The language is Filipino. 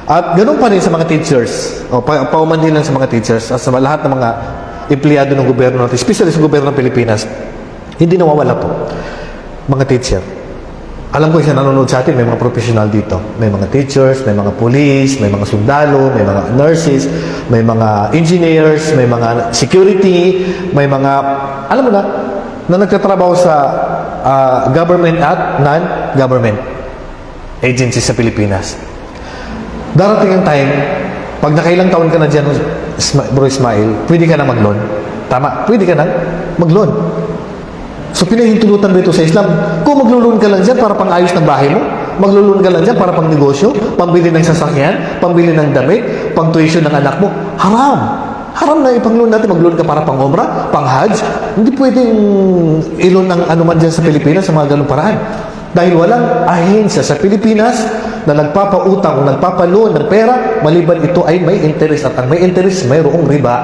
At ganoon pa rin sa mga teachers. O, pauman din lang sa mga teachers at sa lahat ng mga empleyado ng gobyerno natin, especially sa gobyerno ng Pilipinas. Hindi nawawala po. Mga teacher. Alam ko isa nanonood sa atin, may mga professional dito. May mga teachers, may mga police, may mga sundalo, may mga nurses, may mga engineers, may mga security, may mga, alam mo na nagtatrabaho sa government at non-government agencies sa Pilipinas. Darating ang time, pag nakailang taon ka na dyan, Bro Ismail, pwede ka na mag-loan. Tama, pwede ka na mag-loan. So, pinahintulutan mo ito sa Islam. Kung maglo-loan ka lang dyan para pang-ayos ng bahay mo, maglo-loan ka lang dyan para pang-negosyo, pambili ng sasakyan, pambili ng damit, pang-tuition ng anak mo, haram. Haram na ipang-loan natin. Mag-loan ka para pang-umrah, pang-hajj. Hindi pwedeng i-loan ng anuman dyan sa Pilipinas sa mga ganung paraan. Dahil walang ahensya sa Pilipinas na nagpapautang o nagpapaloan ng pera, maliban ito ay may interest. At ang may interest, mayroong riba.